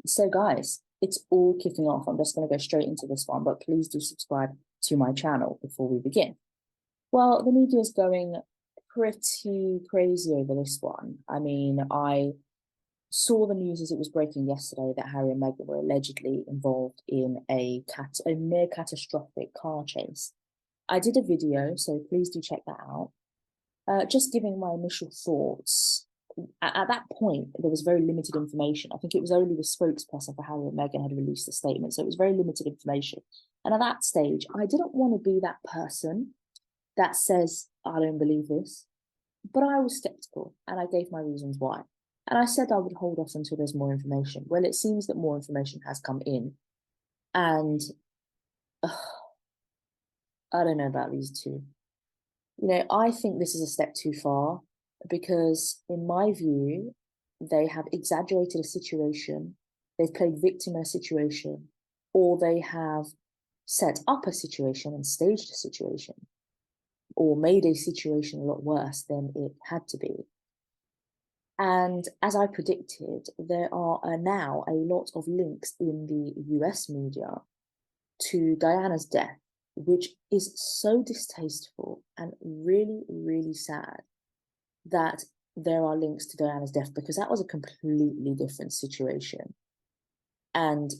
So, guys, it's all kicking off. I'm just going to go straight into this one, but please do subscribe to my channel before we begin. Well, the media is going pretty crazy over this one. I mean, I saw the news as it was breaking yesterday that Harry and Meghan were allegedly involved in a near catastrophic car chase. I did a video, so please do check that out. Just giving my initial thoughts. At that point, there was very limited information. I think it was only the spokesperson for Harry and Meghan had released a statement, so it was very limited information. And at that stage, I didn't want to be that person that says, I don't believe this, but I was skeptical and I gave my reasons why. And I said I would hold off until there's more information. Well, it seems that more information has come in. And I don't know about these two. I think this is a step too far because, in my view, they have exaggerated a situation, they've played victim in a situation, or they have set up a situation and staged a situation, or made a situation a lot worse than it had to be. And as I predicted, there are now a lot of links in the US media to Diana's death, which is so distasteful and really, really sad that there are links to Diana's death, because that was a completely different situation. And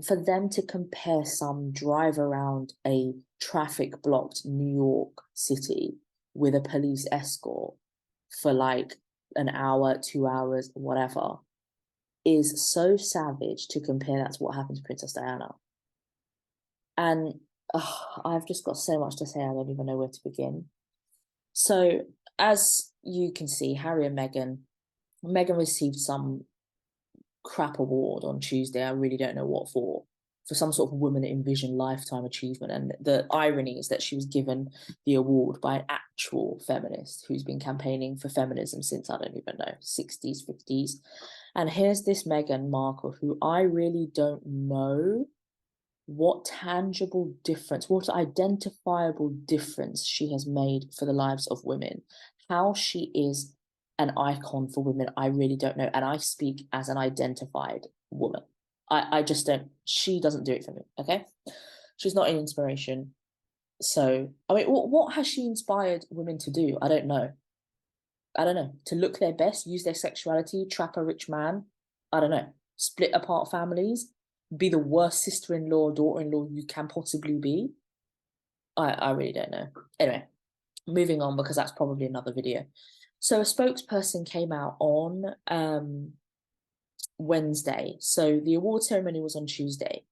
for them to compare some drive around a traffic blocked New York City with a police escort for like an hour, 2 hours, whatever, is so savage to compare that to what happened to Princess Diana. And I've just got so much to say, I don't even know where to begin. So, as you can see, Harry and Meghan received some crap award on Tuesday. I really don't know what for some sort of Women in Vision Lifetime Achievement. And the irony is that she was given the award by an actual feminist who's been campaigning for feminism since, I don't even know, 60s, 50s. And here's this Meghan Markle, who I really don't know what tangible difference, what identifiable difference she has made for the lives of women. How she is an icon for women, I really don't know. And I speak as an identified woman. I just don't, she doesn't do it for me, okay? She's not an inspiration. So, I mean, what has she inspired women to do? I don't know. To look their best, use their sexuality, trap a rich man. I don't know. Split apart families, be the worst sister-in-law, daughter-in-law you can possibly be. I really don't know. Anyway, moving on, because that's probably another video. So a spokesperson came out on Wednesday. So the award ceremony was on Tuesday.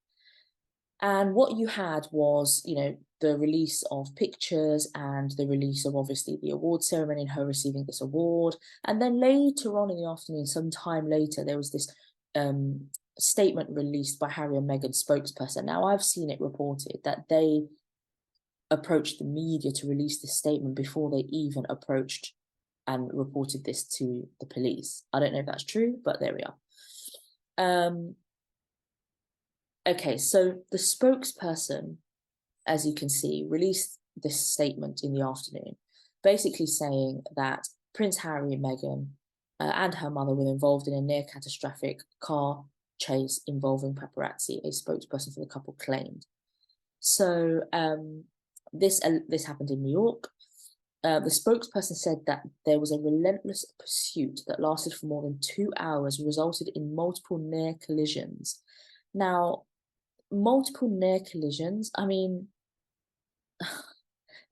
And what you had was, the release of pictures and the release of, obviously, the award ceremony and her receiving this award. And then later on in the afternoon, some time later, there was this statement released by Harry and Meghan's spokesperson. Now, I've seen it reported that they approached the media to release this statement before they even approached and reported this to the police. I don't know if that's true, but there we are. Okay, so the spokesperson, as you can see, released this statement in the afternoon, basically saying that Prince Harry and Meghan and her mother were involved in a near catastrophic car chase involving paparazzi, a spokesperson for the couple claimed. So this happened in New York. The spokesperson said that there was a relentless pursuit that lasted for more than 2 hours, resulted in multiple near collisions. Now, multiple near collisions, I mean,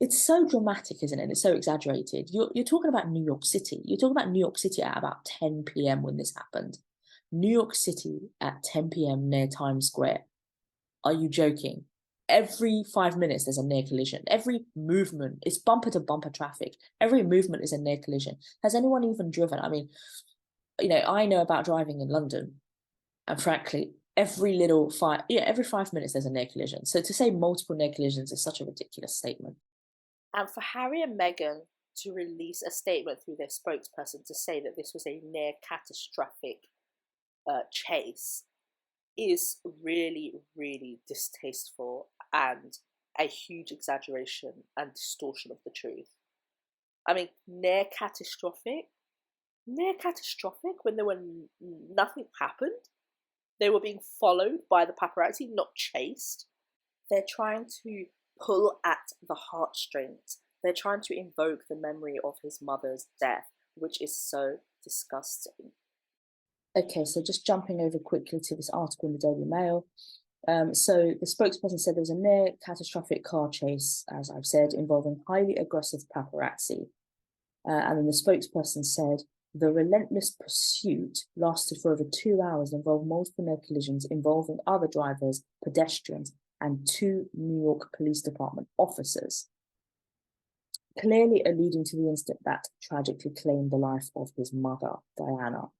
it's so dramatic, isn't it? It's so exaggerated. You're talking about New York City. You're talking about New York City at about 10 p.m. when this happened. New York City at 10 p.m. near Times Square. Are you joking? Every 5 minutes, there's a near collision. Every movement, it's bumper to bumper traffic. Every movement is a near collision. Has anyone even driven? I mean, I know about driving in London, and frankly, every 5 minutes there's a near collision. So to say multiple near collisions is such a ridiculous statement. And for Harry and Meghan to release a statement through their spokesperson to say that this was a near catastrophic chase is really, really distasteful and a huge exaggeration and distortion of the truth. I mean, near catastrophic when nothing happened. They were being followed by the paparazzi, not chased. They're trying to pull at the heartstrings. They're trying to invoke the memory of his mother's death, which is so disgusting. Okay, so just jumping over quickly to this article in the Daily Mail. So the spokesperson said there was a near catastrophic car chase, as I've said, involving highly aggressive paparazzi. And then the spokesperson said the relentless pursuit lasted for over 2 hours and involved multiple near collisions involving other drivers, pedestrians, and 2 New York Police Department officers, clearly alluding to the incident that tragically claimed the life of his mother, Diana.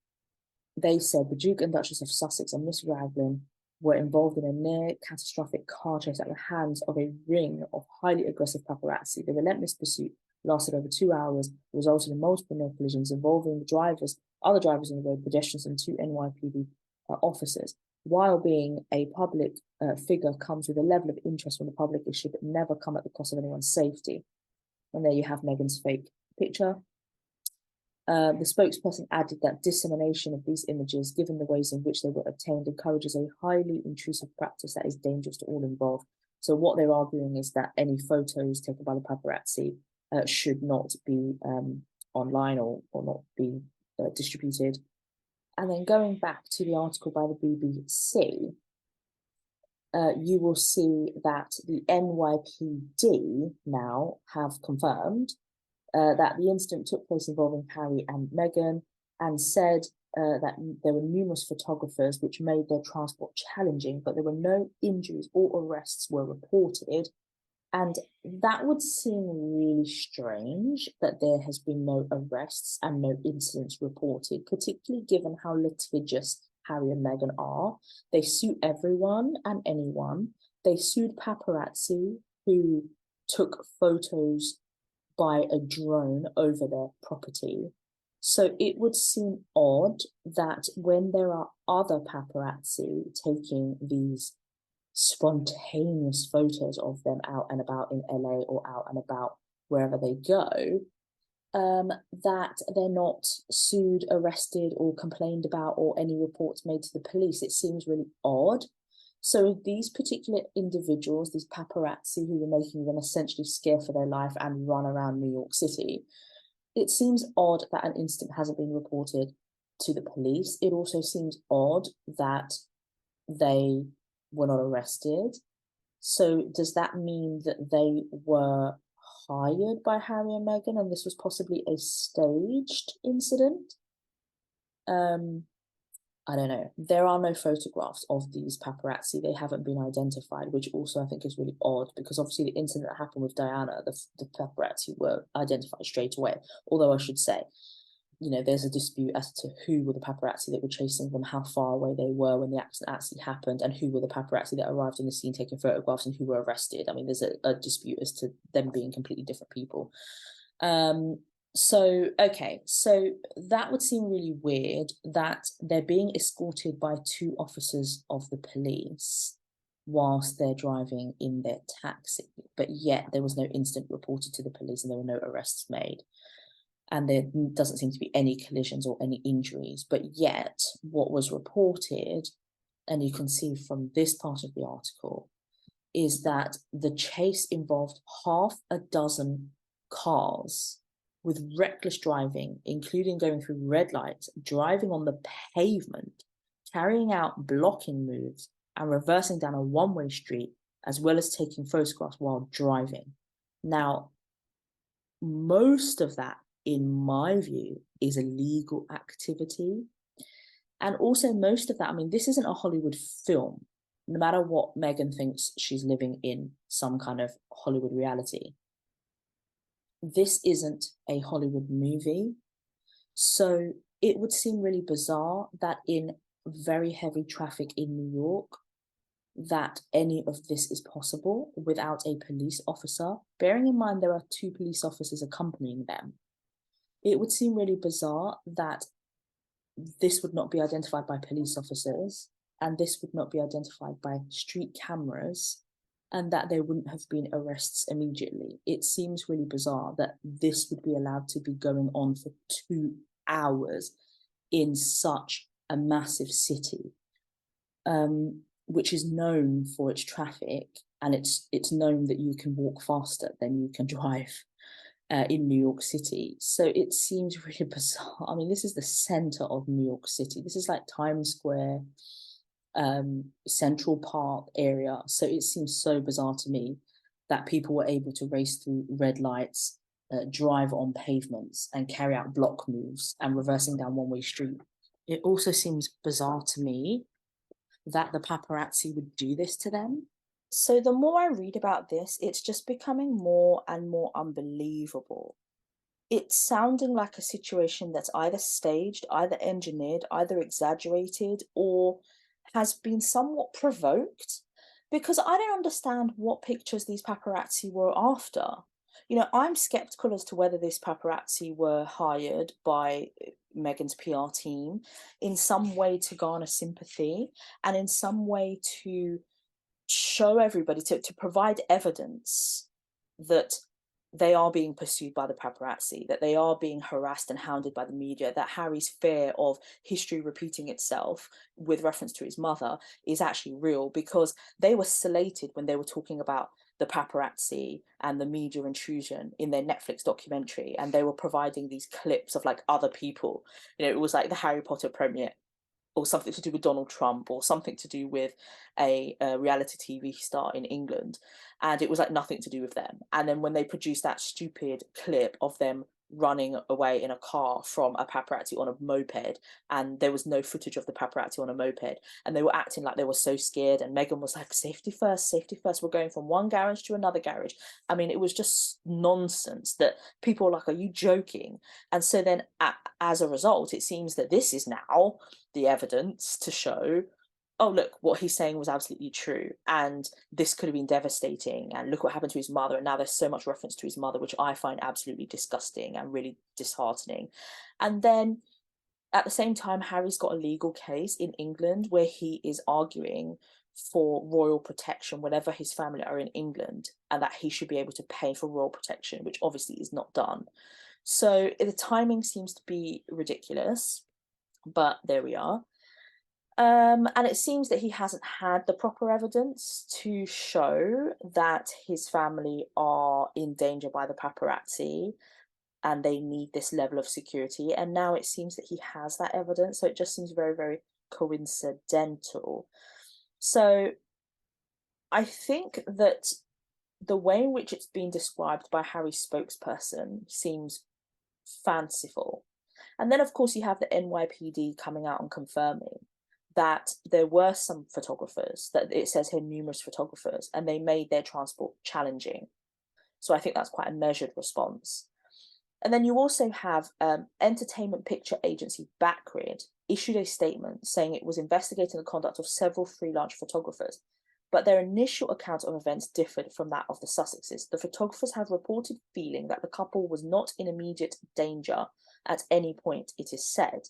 They said the Duke and Duchess of Sussex and Miss Raglan were involved in a near catastrophic car chase at the hands of a ring of highly aggressive paparazzi. The relentless pursuit lasted over 2 hours, resulted in multiple near collisions involving the drivers, other drivers on the road, pedestrians, and 2 NYPD officers. While being a public figure comes with a level of interest from the public, it should never come at the cost of anyone's safety. And there you have Meghan's fake picture. The spokesperson added that dissemination of these images, given the ways in which they were obtained, encourages a highly intrusive practice that is dangerous to all involved. So what they're arguing is that any photos taken by the paparazzi should not be online or not be distributed. And then going back to the article by the BBC, you will see that the NYPD now have confirmed that the incident took place involving Harry and Meghan, and said that there were numerous photographers which made their transport challenging, but there were no injuries or arrests were reported. And that would seem really strange that there has been no arrests and no incidents reported, particularly given how litigious Harry and Meghan are. They sue everyone and anyone. They sued paparazzi who took photos by a drone over their property. So it would seem odd that when there are other paparazzi taking these spontaneous photos of them out and about in LA or out and about wherever they go, that they're not sued, arrested, or complained about, or any reports made to the police. It seems really odd. So these particular individuals, these paparazzi who were making them essentially scared for their life and run around New York City, it seems odd that an incident hasn't been reported to the police. It also seems odd that they were not arrested. So does that mean that they were hired by Harry and Meghan and this was possibly a staged incident? I don't know. There are no photographs of these paparazzi. They haven't been identified, which also I think is really odd, because obviously the incident that happened with Diana, the paparazzi were identified straight away. Although I should say, you know, there's a dispute as to who were the paparazzi that were chasing them, how far away they were when the accident actually happened, and who were the paparazzi that arrived on the scene taking photographs and who were arrested. I mean, there's a dispute as to them being completely different people. So that would seem really weird that they're being escorted by 2 officers of the police whilst they're driving in their taxi, but yet there was no incident reported to the police and there were no arrests made. And there doesn't seem to be any collisions or any injuries, but yet what was reported, and you can see from this part of the article, is that the chase involved half a dozen cars with reckless driving, including going through red lights, driving on the pavement, carrying out blocking moves, and reversing down a one-way street, as well as taking photographs while driving. Now, most of that, in my view, is illegal activity. And also most of that, I mean, this isn't a Hollywood film. No matter what Meghan thinks she's living in some kind of Hollywood reality, this isn't a Hollywood movie. So it would seem really bizarre that in very heavy traffic in New York, that any of this is possible without a police officer. Bearing in mind there are 2 police officers accompanying them, it would seem really bizarre that this would not be identified by police officers and this would not be identified by street cameras, and that there wouldn't have been arrests immediately. It seems really bizarre that this would be allowed to be going on for 2 hours in such a massive city. which is known for its traffic, and it's known that you can walk faster than you can drive in New York City. So it seems really bizarre. I mean, this is the center of New York City. This is like Times Square, Central Park area. So it seems so bizarre to me that people were able to race through red lights, drive on pavements, and carry out block moves and reversing down one-way street. It also seems bizarre to me that the paparazzi would do this to them. So the more I read about this, it's just becoming more and more unbelievable. It's sounding like a situation that's either staged, either engineered, either exaggerated, or has been somewhat provoked. Because I don't understand what pictures these paparazzi were after. You know, I'm skeptical as to whether this paparazzi were hired by Meghan's PR team in some way to garner sympathy and in some way to show everybody, to provide evidence that they are being pursued by the paparazzi, that they are being harassed and hounded by the media, that Harry's fear of history repeating itself with reference to his mother is actually real, because they were slated when they were talking about the paparazzi and the media intrusion in their Netflix documentary, and they were providing these clips of like other people. You know, it was like the Harry Potter premiere, or something to do with Donald Trump, or something to do with a reality TV star in England. And it was like nothing to do with them. And then when they produced that stupid clip of them running away in a car from a paparazzi on a moped, and there was no footage of the paparazzi on a moped, and they were acting like they were so scared, and Meghan was like, safety first, we're going from one garage to another garage. I mean, it was just nonsense that people were like, are you joking? And so then as a result, it seems that this is now the evidence to show, oh, look, what he's saying was absolutely true, and this could have been devastating, and look what happened to his mother. And now there's so much reference to his mother, which I find absolutely disgusting and really disheartening. And then at the same time, Harry's got a legal case in England where he is arguing for royal protection whenever his family are in England, and that he should be able to pay for royal protection, which obviously is not done. So the timing seems to be ridiculous, but there we are. And it seems that he hasn't had the proper evidence to show that his family are in danger by the paparazzi and they need this level of security. And now it seems that he has that evidence. So it just seems very, very coincidental. So I think that the way in which it's been described by Harry's spokesperson seems fanciful. And then, of course, you have the NYPD coming out and confirming that there were some photographers, that it says here numerous photographers, and they made their transport challenging. So I think that's quite a measured response. And then you also have entertainment picture agency Backgrid issued a statement saying it was investigating the conduct of several freelance photographers, but their initial account of events differed from that of the Sussexes. The photographers have reported feeling that the couple was not in immediate danger at any point, it is said.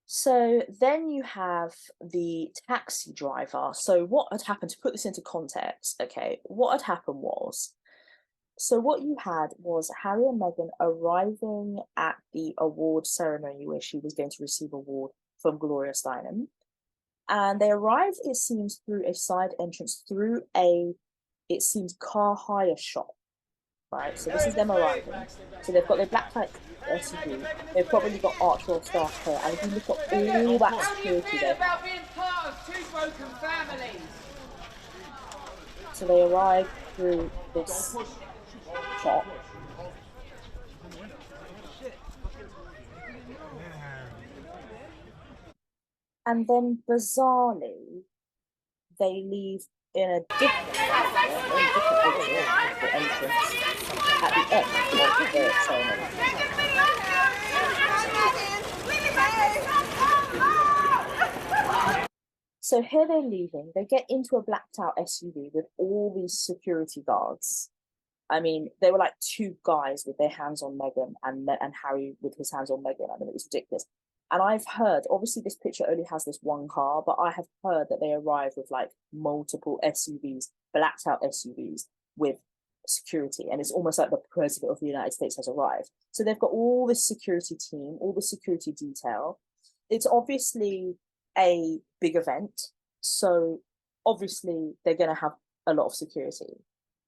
So then you have the taxi driver. So what had happened, to put this into context, okay, what had happened was, so what you had was Harry and Meghan arriving at the award ceremony where she was going to receive an award from Gloria Steinem. And they arrived, it seems, through a side entrance, through a, it seems, car hire shop, right? So this is them arriving. So they've got their black type SUV. They've probably got Archer staff here. And if you look at all that security there. About being part of two broken families. So they arrive through this shop. And then bizarrely, they leave in a different entrance at the end of the ceremony. So here they're leaving, they get into a blacked out SUV with all these security guards. I mean, they were like two guys with their hands on Meghan and Harry with his hands on Meghan. I mean, it was ridiculous. And I've heard, obviously this picture only has this one car, but I have heard that they arrived with like multiple SUVs, blacked out SUVs with security. And it's almost like the president of the United States has arrived. So they've got all this security team, all the security detail. It's obviously a big event So obviously they're going to have a lot of security,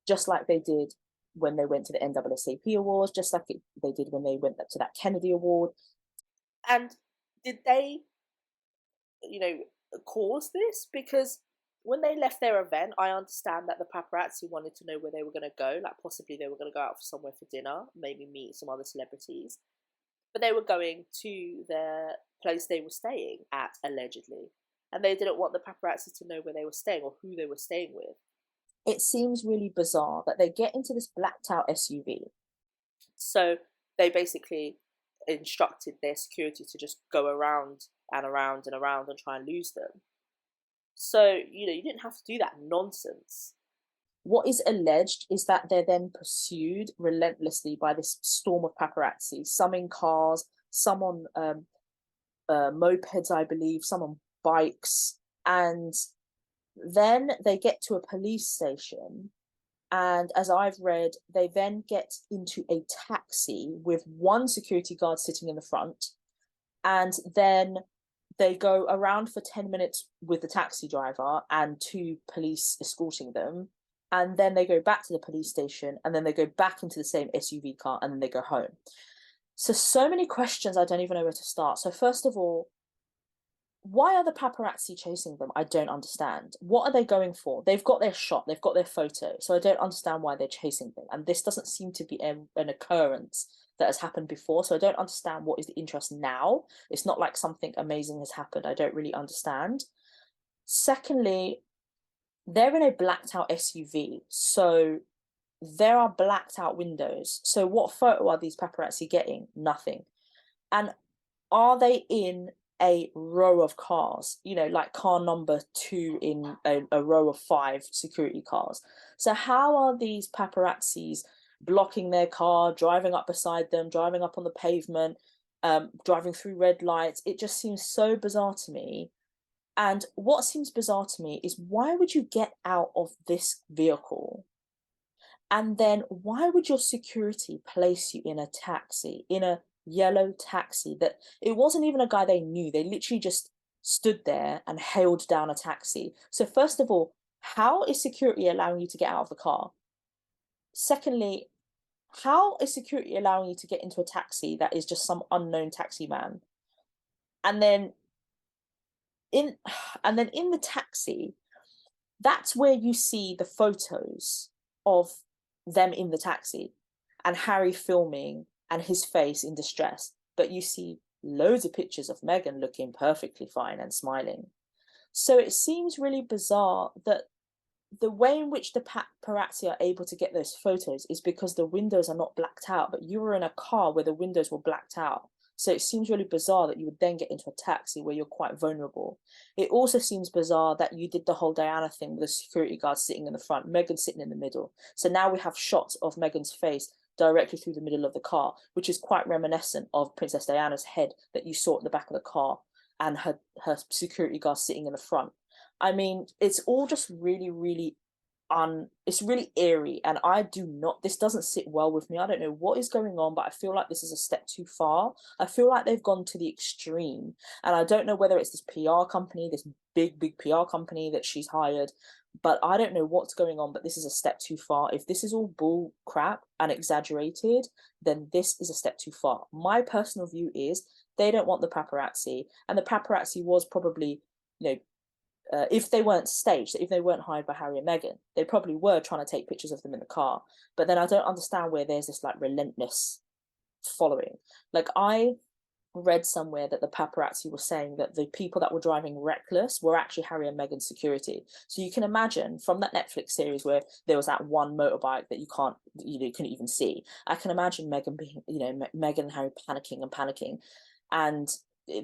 just like they did when they went to the NAACP Awards, just like they did when they went to that Kennedy Award. And did they, you know, cause this? Because when they left their event, I understand that the paparazzi wanted to know where they were going to go. Like, possibly they were going to go out for somewhere for dinner, maybe meet some other celebrities. But they were going to the place they were staying at, allegedly. And they didn't want the paparazzi to know where they were staying or who they were staying with. It seems really bizarre that they get into this blacked out SUV. So they basically instructed their security to just go around and around and around and try and lose them. So, you know, you didn't have to do that nonsense. What is alleged is that they're then pursued relentlessly by this storm of paparazzi, some in cars, some on mopeds, I believe, some on bikes. And then they get to a police station. And as I've read, they then get into a taxi with one security guard sitting in the front. And then they go around for 10 minutes with the taxi driver and 2 police escorting them. And then they go back to the police station, and then they go back into the same SUV car, and then they go home. So many questions, I don't even know where to start. So first of all, why are the paparazzi chasing them? I don't understand. What are they going for? They've got their shot, they've got their photo. So I don't understand why they're chasing them. And this doesn't seem to be an occurrence that has happened before. So I don't understand what is the interest now. It's not like something amazing has happened. I don't really understand. Secondly, they're in a blacked out SUV. So there are blacked out windows. So what photo are these paparazzi getting? Nothing. And are they in a row of cars, you know, like car number 2 in a row of 5 security cars? So how are these paparazzis blocking their car, driving up beside them, driving up on the pavement, driving through red lights? It just seems so bizarre to me. And what seems bizarre to me is, why would you get out of this vehicle? And then why would your security place you in a taxi, in a yellow taxi that it wasn't even a guy they knew? They literally just stood there and hailed down a taxi. So first of all, how is security allowing you to get out of the car? Secondly, how is security allowing you to get into a taxi that is just some unknown taxi man? And then in the taxi, that's where you see the photos of them in the taxi and Harry filming and his face in distress. But you see loads of pictures of Meghan looking perfectly fine and smiling. So it seems really bizarre that the way in which the paparazzi are able to get those photos is because the windows are not blacked out, but you were in a car where the windows were blacked out. So it seems really bizarre that you would then get into a taxi where you're quite vulnerable. It also seems bizarre that you did the whole Diana thing with the security guard sitting in the front, Meghan sitting in the middle. So now we have shots of Meghan's face directly through the middle of the car, which is quite reminiscent of Princess Diana's head that you saw at the back of the car, and her security guard sitting in the front. I mean, it's all just really, really it's really eerie, and this doesn't sit well with me. I don't know what is going on, but I feel like this is a step too far. I feel like they've gone to the extreme, and I don't know whether it's this PR company, this big PR company that she's hired, but I don't know what's going on. But this is a step too far. If this is all bull crap and exaggerated, then this is a step too far. My personal view is they don't want the paparazzi, and the paparazzi was probably, you know, if they weren't staged, if they weren't hired by Harry and Meghan, they probably were trying to take pictures of them in the car. But then I don't understand where there's this like relentless following. Like, I read somewhere that the paparazzi were saying that the people that were driving reckless were actually Harry and Meghan's security. So you can imagine from that Netflix series where there was that one motorbike that you couldn't even see. I can imagine Meghan being, Meghan and Harry panicking, and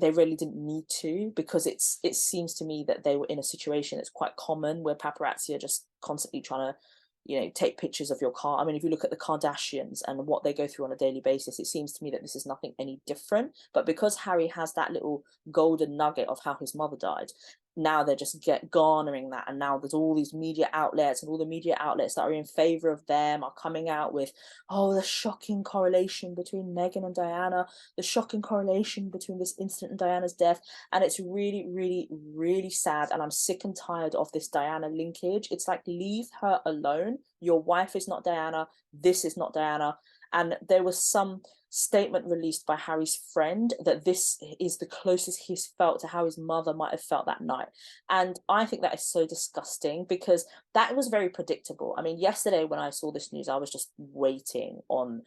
they really didn't need to, because it seems to me that they were in a situation that's quite common where paparazzi are just constantly trying to, take pictures of your car. I mean, if you look at the Kardashians and what they go through on a daily basis, it seems to me that this is nothing any different. But because Harry has that little golden nugget of how his mother died, now they're just garnering that, and now there's all these media outlets, and all the media outlets that are in favor of them are coming out with, oh, the shocking correlation between Meghan and Diana, the shocking correlation between this incident and Diana's death. And it's really, really, really sad, and I'm sick and tired of this Diana linkage. It's like, leave her alone. Your wife is not Diana, this is not Diana. And there was some statement released by Harry's friend that this is the closest he's felt to how his mother might have felt that night. And I think that is so disgusting, because that was very predictable. I mean, yesterday when I saw this news, I was just waiting on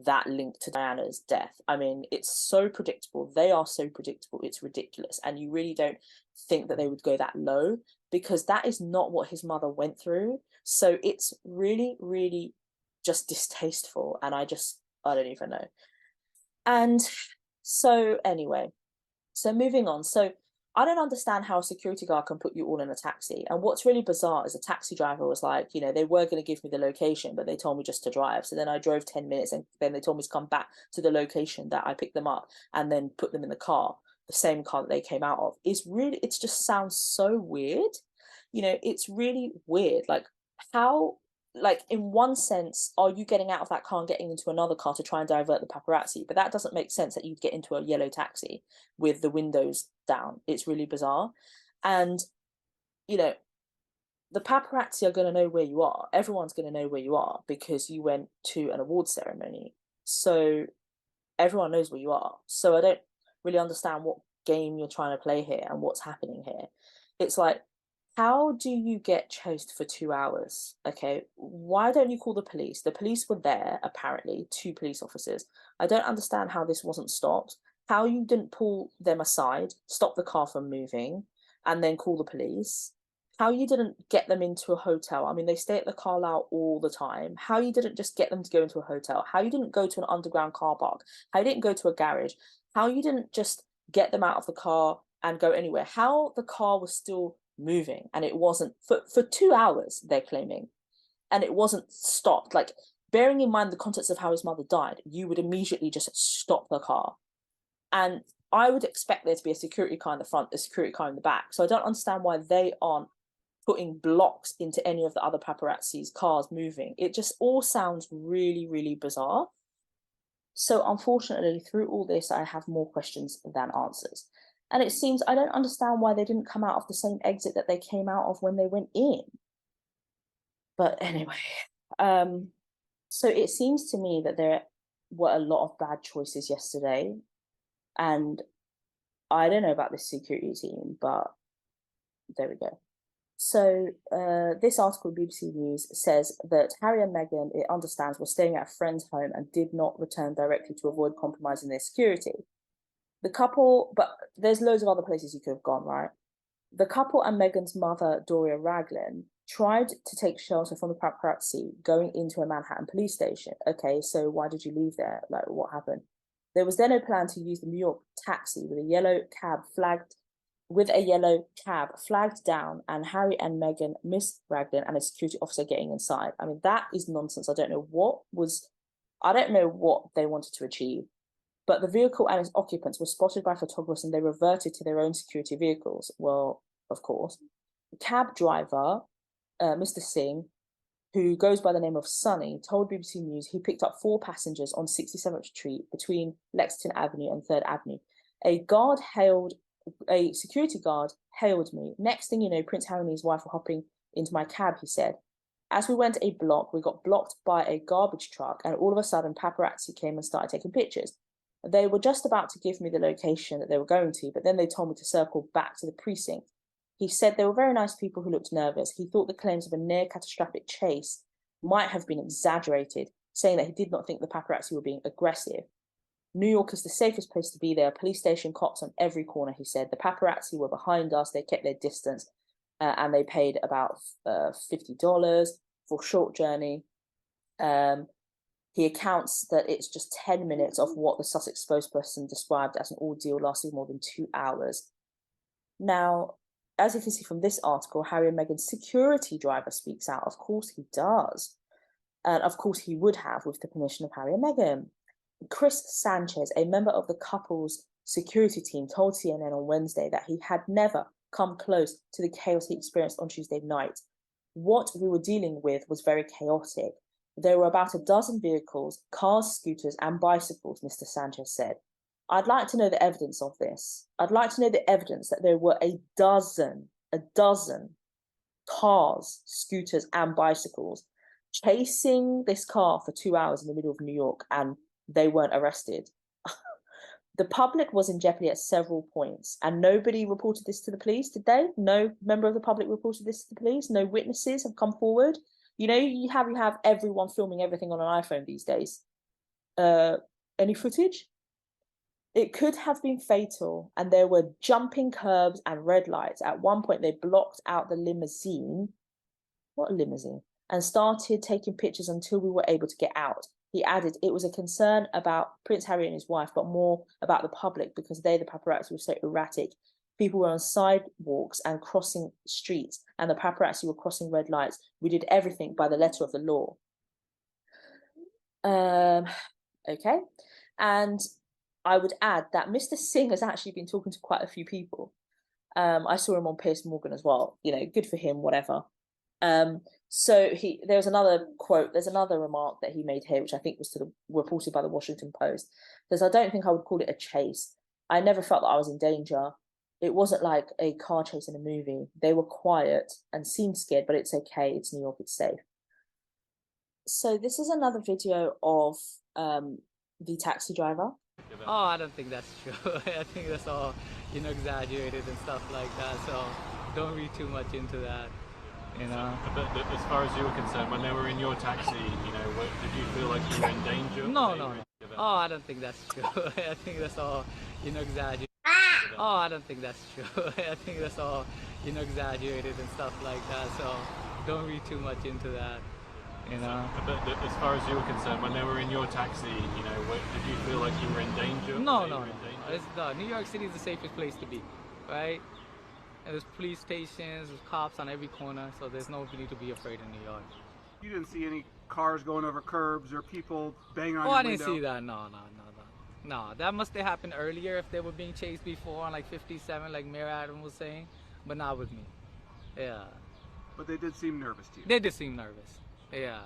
that link to Diana's death. I mean, it's so predictable. They are so predictable. It's ridiculous. And you really don't think that they would go that low, because that is not what his mother went through. So it's really, really just distasteful. And I don't even know. And so anyway, so moving on. So I don't understand how a security guard can put you all in a taxi. And what's really bizarre is a taxi driver was like, you know, they were going to give me the location, but they told me just to drive. So then I drove 10 minutes, and then they told me to come back to the location that I picked them up, and then put them in the car, the same car that they came out of. It just sounds so weird. You know, it's really weird. Like, how, like, in one sense, are you getting out of that car and getting into another car to try and divert the paparazzi? But that doesn't make sense, that you'd get into a yellow taxi with the windows down. It's really bizarre. And, you know, the paparazzi are going to know where you are. Everyone's going to know where you are, because you went to an awards ceremony. So everyone knows where you are. So I don't really understand what game you're trying to play here and what's happening here. It's like, how do you get chased for 2 hours? Okay, why don't you call the police? The police were there, apparently, 2 police officers. I don't understand how this wasn't stopped, how you didn't pull them aside, stop the car from moving, and then call the police. How you didn't get them into a hotel. I mean, they stay at the Carlisle all the time. How you didn't just get them to go into a hotel. How you didn't go to an underground car park. How you didn't go to a garage. How you didn't just get them out of the car and go anywhere. How the car was still moving, and it wasn't for 2 hours, they're claiming, and it wasn't stopped. Like, bearing in mind the context of how his mother died, you would immediately just stop the car. And I would expect there to be a security car in the front, a security car in the back. So I don't understand why they aren't putting blocks into any of the other paparazzi's cars moving. It just all sounds really, really bizarre. So unfortunately, through all this, I have more questions than answers. And it seems, I don't understand why they didn't come out of the same exit that they came out of when they went in. But anyway, so it seems to me that there were a lot of bad choices yesterday. And I don't know about this security team, but there we go. So this article, BBC News, says that Harry and Meghan, it understands, were staying at a friend's home and did not return directly to avoid compromising their security. The couple, but there's loads of other places you could have gone, right? The couple and Meghan's mother, Doria Raglan, tried to take shelter from the paparazzi going into a Manhattan police station. Okay, so why did you leave there? Like, what happened? There was then a plan to use the New York taxi with a yellow cab flagged down, and Harry and Meghan, Miss Raglan, and a security officer getting inside. I mean, that is nonsense. I don't know what they wanted to achieve. But the vehicle and its occupants were spotted by photographers, and they reverted to their own security vehicles. Well, of course. The cab driver, Mr. Singh, who goes by the name of Sonny, told BBC News he picked up 4 passengers on 67th Street between Lexington Avenue and 3rd Avenue. A security guard hailed me. Next thing you know, Prince Harry and his wife were hopping into my cab, he said. As we went a block, we got blocked by a garbage truck, and all of a sudden, paparazzi came and started taking pictures. They were just about to give me the location that they were going to, but then they told me to circle back to the precinct. He said they were very nice people who looked nervous. He thought the claims of a near catastrophic chase might have been exaggerated, saying that he did not think the paparazzi were being aggressive. New York is the safest place to be. There are police station cops on every corner, he said. The paparazzi were behind us. They kept their distance, and they paid about $50 for a short journey. He accounts that it's just 10 minutes of what the Sussex spokesperson described as an ordeal lasting more than 2 hours. Now, as you can see from this article, Harry and Meghan's security driver speaks out. Of course he does. And of course he would have, with the permission of Harry and Meghan. Chris Sanchez, a member of the couple's security team, told CNN on Wednesday that he had never come close to the chaos he experienced on Tuesday night. What we were dealing with was very chaotic. There were about a dozen vehicles, cars, scooters, and bicycles, Mr. Sanchez said. I'd like to know the evidence of this. I'd like to know the evidence that there were a dozen cars, scooters, and bicycles chasing this car for 2 hours in the middle of New York, and they weren't arrested. The public was in jeopardy at several points, and nobody reported this to the police, did they? No member of the public reported this to the police. No witnesses have come forward. You know, you have everyone filming everything on an iPhone these days. Any footage? It could have been fatal, and there were jumping curbs and red lights. At one point, they blocked out the limousine. What a limousine? And started taking pictures until we were able to get out. He added, it was a concern about Prince Harry and his wife, but more about the public because they, the paparazzi, were so erratic. People were on sidewalks and crossing streets, and the paparazzi were crossing red lights. We did everything by the letter of the law. Okay. And I would add that Mr. Singh has actually been talking to quite a few people. I saw him on Piers Morgan as well. You know, good for him, whatever. So there's another quote, there's another remark that he made here, which I think was reported by the Washington Post. Says, I don't think I would call it a chase. I never felt that I was in danger. It wasn't like a car chase in a movie. They were quiet and seemed scared, but it's okay. It's New York, it's safe. So this is another video of the taxi driver. Oh, I don't think that's true. I think that's all, exaggerated and stuff like that. So don't read too much into that, But as far as you were concerned, when they were in your taxi, did you feel like you were in danger? No. Oh, I don't think that's true. I think that's all, exaggerated. Oh, I don't think that's true. I think that's all, exaggerated and stuff like that. So don't read too much into that. But as far as you were concerned, when they were in your taxi, did you feel like you were in danger? No. New York City is the safest place to be, right? And there's police stations, there's cops on every corner, so there's no need to be afraid in New York. You didn't see any cars going over curbs or people banging on your I window? didn't see that. No, that must have happened earlier if they were being chased before on like 57, like Mayor Adam was saying, but not with me. Yeah. But they did seem nervous to you? They did seem nervous. Yeah.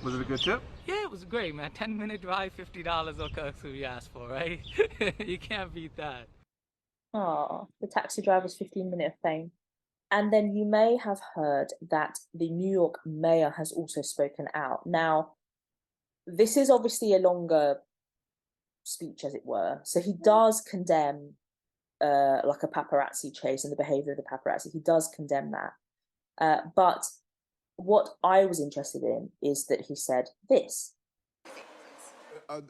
Was it a good tip? Yeah, it was great, man. 10-minute drive, $50, okay, that's what we asked for, right? You can't beat that. Oh, the taxi driver's 15-minute of fame. And then you may have heard that the New York mayor has also spoken out. Now, this is obviously a longer speech, as it were. So he does condemn like a paparazzi chase and the behavior of the paparazzi. He does condemn that. But what I was interested in is that he said this.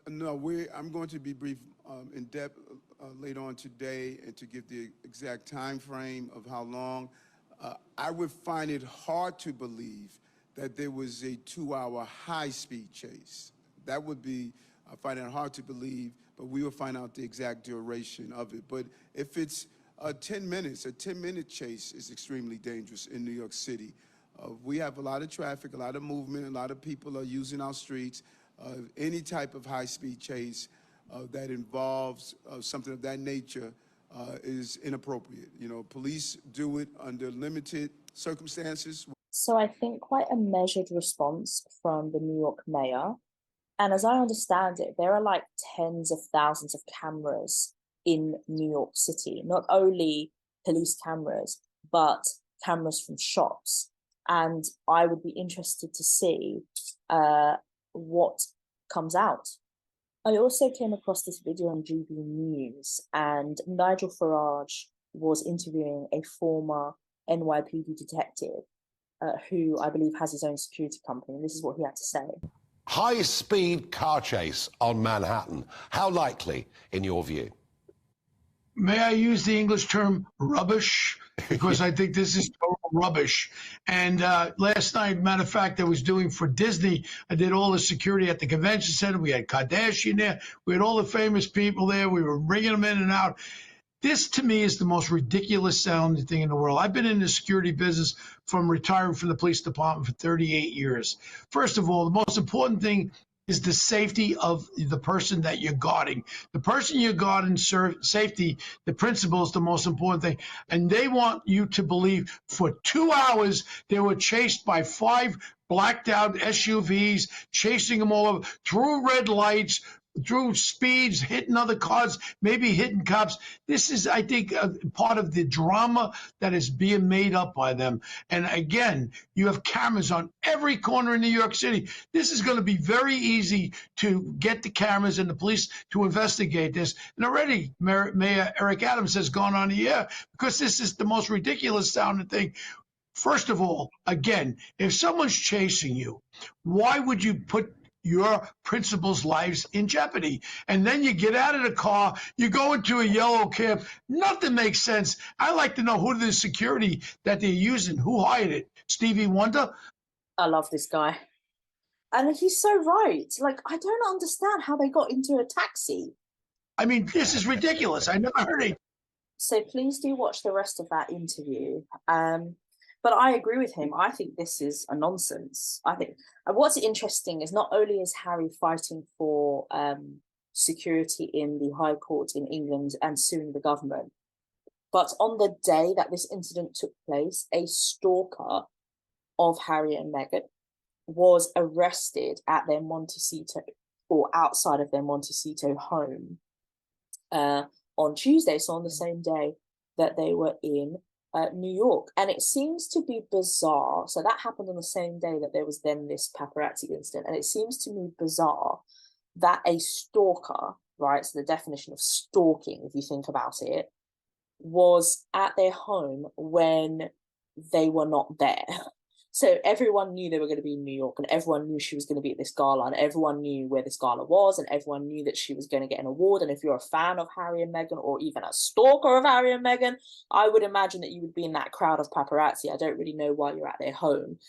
No, I'm going to be brief in depth later on today and to give the exact time frame of how long. I would find it hard to believe that there was a 2-hour high-speed chase. That would be, I find it hard to believe, but we will find out the exact duration of it. But if it's 10 minutes, a 10-minute chase is extremely dangerous in New York City. We have a lot of traffic, a lot of movement, a lot of people are using our streets. Any type of high-speed chase that involves something of that nature is inappropriate. Police do it under limited circumstances. So I think quite a measured response from the New York mayor. And as I understand it, there are like tens of thousands of cameras in New York City, not only police cameras, but cameras from shops. And I would be interested to see what comes out. I also came across this video on GB News, and Nigel Farage was interviewing a former NYPD detective who I believe has his own security company. And this is what he had to say. High-speed car chase on Manhattan. How likely, in your view? May I use the English term rubbish? Because I think this is total rubbish. And last night, matter of fact, I was doing for Disney, I did all the security at the convention center. We had Kardashian there. We had all the famous people there. We were bringing them in and out. This, to me, is the most ridiculous sounding thing in the world. I've been in the security business from retiring from the police department for 38 years. First of all, the most important thing is the safety of the person that you're guarding. The person you're guarding, safety, the principle is the most important thing. And they want you to believe for 2 hours they were chased by 5 blacked out SUVs, chasing them all over, through red lights, through speeds, hitting other cars, maybe hitting cops. This is, I think, part of the drama that is being made up by them. And again, you have cameras on every corner in New York City. This is going to be very easy to get the cameras and the police to investigate this. And already Mayor Eric Adams has gone on the air because this is the most ridiculous sounding thing. First of all, again, if someone's chasing you, why would you put your principals' lives in jeopardy? And then you get out of the car, you go into a yellow cab. Nothing makes sense. I like to know who the security that they're using, who hired it. Stevie Wonder? I love this guy. And he's so right. Like, I don't understand how they got into a taxi. I mean, this is ridiculous. I never heard it. So please do watch the rest of that interview. But I agree with him. I think this is a nonsense. I think what's interesting is not only is Harry fighting for security in the High Court in England and suing the government, but on the day that this incident took place, a stalker of Harry and Meghan was arrested at their Montecito or outside of their Montecito home on Tuesday, so on the same day that they were in New York. And it seems to be bizarre. So that happened on the same day that there was then this paparazzi incident. And it seems to me bizarre that a stalker, right, so the definition of stalking, if you think about it, was at their home when they were not there. So everyone knew they were going to be in New York, and everyone knew she was going to be at this gala, and everyone knew where this gala was, and everyone knew that she was going to get an award. And if you're a fan of Harry and Meghan, or even a stalker of Harry and Meghan, I would imagine that you would be in that crowd of paparazzi. I don't really know why you're at their home.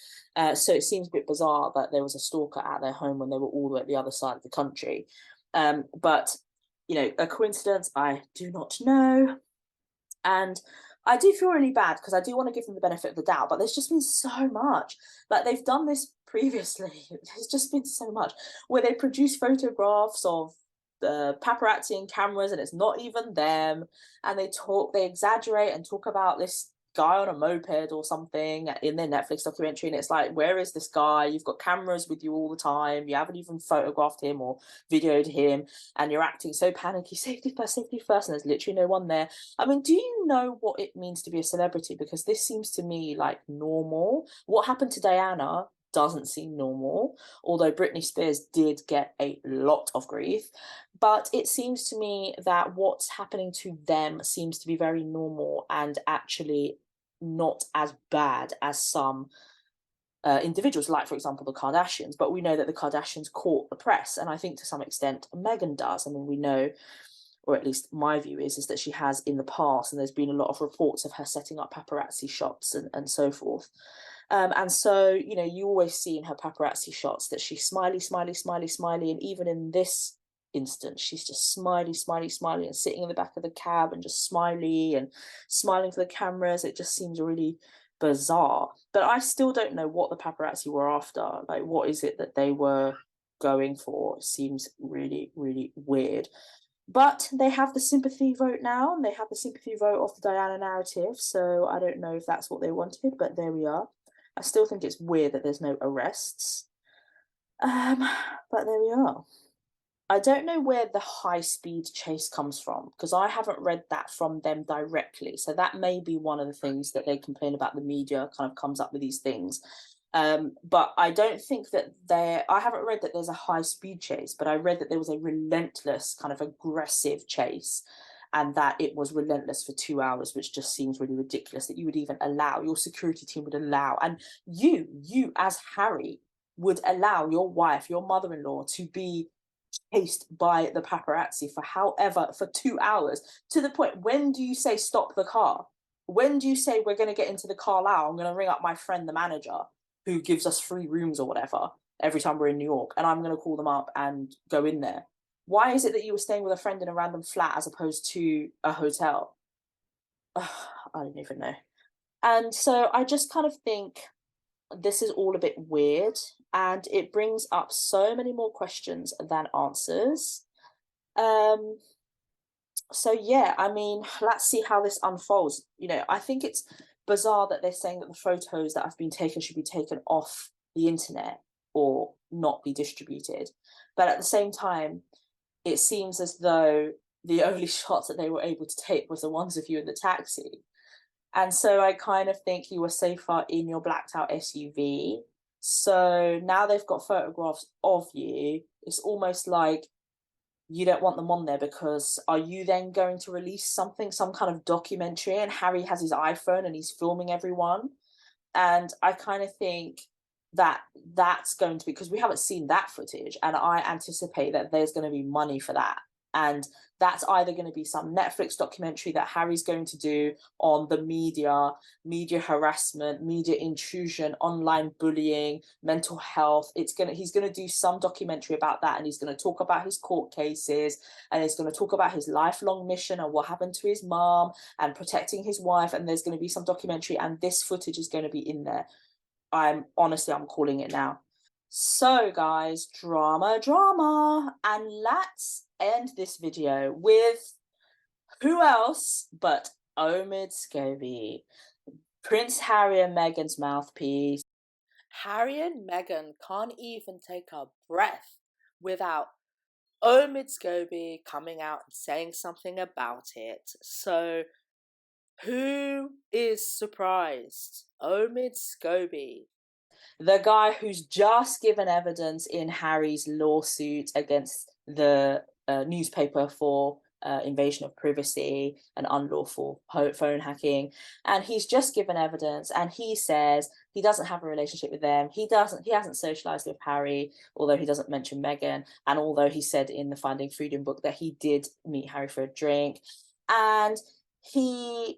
So it seems a bit bizarre that there was a stalker at their home when they were all the way at the other side of the country. But, you know, a coincidence, I do not know. And I do feel really bad because I do want to give them the benefit of the doubt, but there's just been so much. Like, they've done this previously. There's just been so much where they produce photographs of the paparazzi and cameras and it's not even them. And they exaggerate and talk about this guy on a moped or something in their Netflix documentary. And it's like, where is this guy? You've got cameras with you all the time. You haven't even photographed him or videoed him. And you're acting so panicky, safety first, and there's literally no one there. I mean, do you know what it means to be a celebrity? Because this seems to me like normal. What happened to Diana doesn't seem normal, although Britney Spears did get a lot of grief. But it seems to me that what's happening to them seems to be very normal and actually not as bad as some individuals, like, for example, the Kardashians. But we know that the Kardashians court the press, and I think to some extent Meghan does. I mean, we know, or at least my view is that she has in the past, and there's been a lot of reports of her setting up paparazzi shots and so forth. And so, you know, you always see in her paparazzi shots that she's smiley, and even in this instance, she's just smiley, and sitting in the back of the cab and just smiling for the cameras. It just seems really bizarre. But I still don't know what the paparazzi were after. Like, what is it that they were going for? It seems really, really weird. But they have the sympathy vote now, and they have the sympathy vote of the Diana narrative. So I don't know if that's what they wanted, but there we are. I still think it's weird that there's no arrests. But there we are. I don't know where the high-speed chase comes from, because I haven't read that from them directly. So that may be one of the things that they complain about. The media kind of comes up with these things. But I don't think that I haven't read that there's a high-speed chase, but I read that there was a relentless kind of aggressive chase, and that it was relentless for 2 hours, which just seems really ridiculous that you would even allow, your security team would allow, and you as Harry would allow your wife, your mother-in-law, to be chased by the paparazzi for 2 hours, to the point, when do you say stop the car? When do you say we're going to get into the car now? I'm going to ring up my friend, the manager, who gives us free rooms or whatever every time we're in New York, and I'm going to call them up and go in there. Why is it that you were staying with a friend in a random flat as opposed to a hotel? I don't even know. And so I just kind of think this is all a bit weird. and it brings up so many more questions than answers. So yeah, I mean, let's see how this unfolds. I think it's bizarre that they're saying that the photos that have been taken should be taken off the internet or not be distributed. But at the same time, it seems as though the only shots that they were able to take was the ones of you in the taxi. And so I kind of think you were safer in your blacked out SUV. So now they've got photographs of you. It's almost like you don't want them on there, because are you then going to release something, some kind of documentary? And Harry has his iPhone and he's filming everyone. And I kind of think that that's going to be, because we haven't seen that footage, and I anticipate that there's going to be money for that. And that's either going to be some Netflix documentary that Harry's going to do on the media harassment, media intrusion, online bullying, mental health. He's going to do some documentary about that, and he's going to talk about his court cases, and he's going to talk about his lifelong mission and what happened to his mom and protecting his wife. And there's going to be some documentary, and this footage is going to be in there. I'm calling it now. So guys, drama, and let's end this video with who else but Omid Scobie, Prince Harry and Meghan's mouthpiece. Harry and Meghan can't even take a breath without Omid Scobie coming out and saying something about it. So who is surprised? Omid Scobie, the guy who's just given evidence in Harry's lawsuit against the newspaper for invasion of privacy and unlawful phone hacking. And he's just given evidence, and he says he doesn't have a relationship with them. He hasn't socialized with Harry, although he doesn't mention Meghan. And although he said in the Finding Freedom book that he did meet Harry for a drink. And he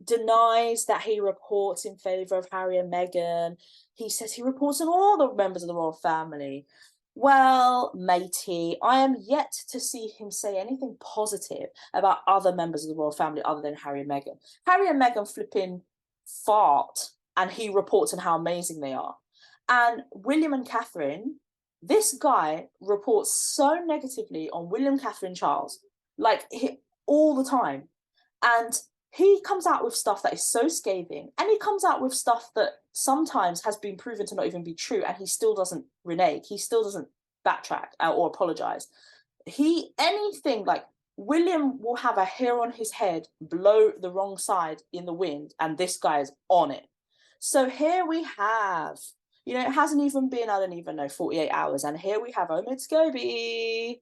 denies that he reports in favor of Harry and Meghan. He says he reports on all the members of the royal family. Well, matey, I am yet to see him say anything positive about other members of the royal family other than Harry and Meghan. Harry and Meghan flipping fart, and he reports on how amazing they are. And William and Catherine, this guy reports so negatively on William, Catherine, Charles, all the time. And he comes out with stuff that is so scathing, and he comes out with stuff that sometimes has been proven to not even be true, and he still doesn't renege. He still doesn't backtrack or apologize. Anything like William will have a hair on his head blow the wrong side in the wind, and this guy is on it. So here we have, it hasn't even been, 48 hours, and here we have Omid Scobie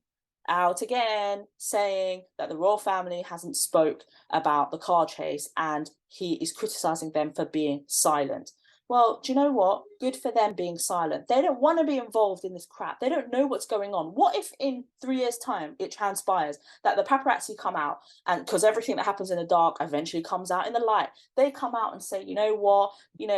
out again saying that the royal family hasn't spoke about the car chase, and he is criticizing them for being silent. Well, do you know what? Good for them being silent. They don't want to be involved in this crap. They don't know what's going on. What if in 3 years' time it transpires that the paparazzi come out, and because everything that happens in the dark eventually comes out in the light, they come out and say, you know what,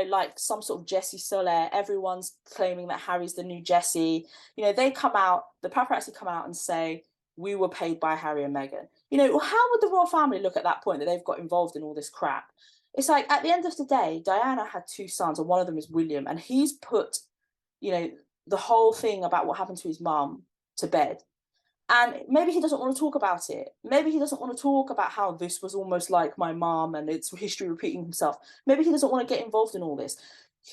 like some sort of Jessie Soler, everyone's claiming that Harry's the new Jessie. They come out, the paparazzi come out and say, we were paid by Harry and Meghan. How would the royal family look at that point, that they've got involved in all this crap? It's like, at the end of the day, Diana had 2 sons, and one of them is William, and he's put, the whole thing about what happened to his mum to bed. And maybe he doesn't want to talk about it. Maybe he doesn't want to talk about how this was almost like my mum and it's history repeating himself. Maybe he doesn't want to get involved in all this.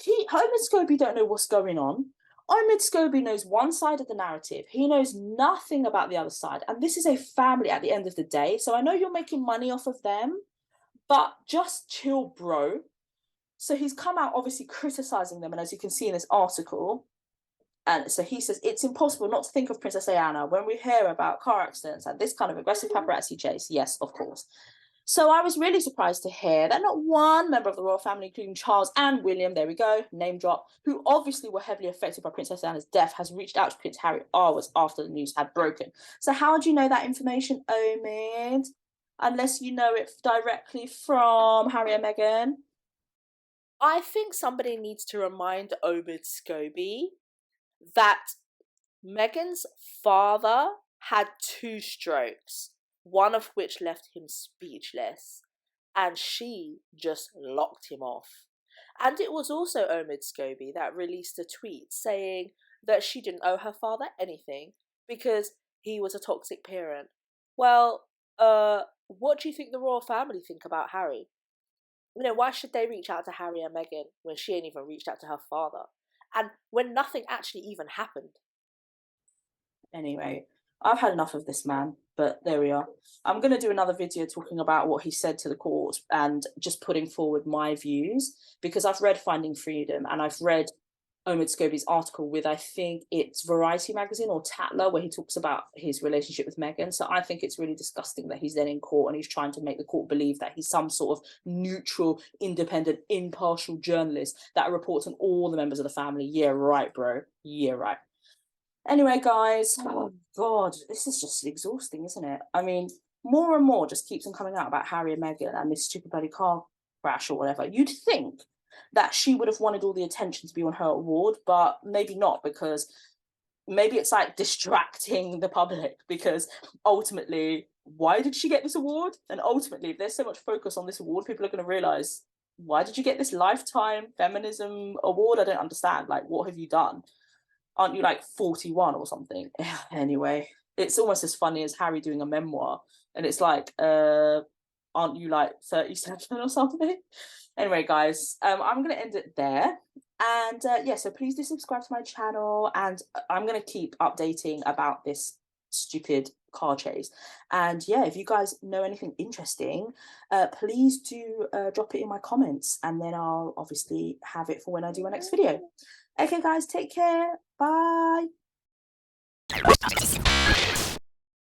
Omid Scobie don't know what's going on. Omid Scobie knows one side of the narrative. He knows nothing about the other side. And this is a family at the end of the day. So I know you're making money off of them, but just chill, bro. So he's come out obviously criticizing them. And as you can see in this article, and so he says, it's impossible not to think of Princess Diana when we hear about car accidents and this kind of aggressive paparazzi chase. Yes, of course. So I was really surprised to hear that not one member of the royal family, including Charles and William, there we go, name drop, who obviously were heavily affected by Princess Diana's death, has reached out to Prince Harry hours after the news had broken. So how do you know that information, Omid? Unless you know it directly from Harry and Meghan. I think somebody needs to remind Omid Scobie that Meghan's father had 2 strokes, one of which left him speechless, and she just locked him off. And it was also Omid Scobie that released a tweet saying that she didn't owe her father anything because he was a toxic parent. Well, what do you think the royal family think about Harry? You know, why should they reach out to Harry and Meghan when she ain't even reached out to her father? And when nothing actually even happened? Anyway, I've had enough of this man, but there we are. I'm going to do another video talking about what he said to the court and just putting forward my views, because I've read Finding Freedom and I've read Omid Scobie's article with, I think it's Variety magazine or Tatler, where he talks about his relationship with Meghan. So I think it's really disgusting that he's then in court and he's trying to make the court believe that he's some sort of neutral, independent, impartial journalist that reports on all the members of the family. Yeah, right, bro. Yeah, right. Anyway, guys, oh God, this is just exhausting, isn't it? I mean, more and more just keeps on coming out about Harry and Meghan and this stupid bloody car crash or whatever. You'd think that she would have wanted all the attention to be on her award, but maybe not, because maybe it's like distracting the public, because ultimately, why did she get this award? And ultimately, if there's so much focus on this award, people are going to realize, why did you get this lifetime feminism award? I don't understand. Like, what have you done? Aren't you like 41 or something? Anyway, it's almost as funny as Harry doing a memoir. And it's like, aren't you like 37 or something? Anyway, guys, I'm going to end it there. And yeah, so please do subscribe to my channel. And I'm going to keep updating about this stupid car chase. And yeah, if you guys know anything interesting, please do drop it in my comments. And then I'll obviously have it for when I do my next video. Okay, guys, take care. Bye.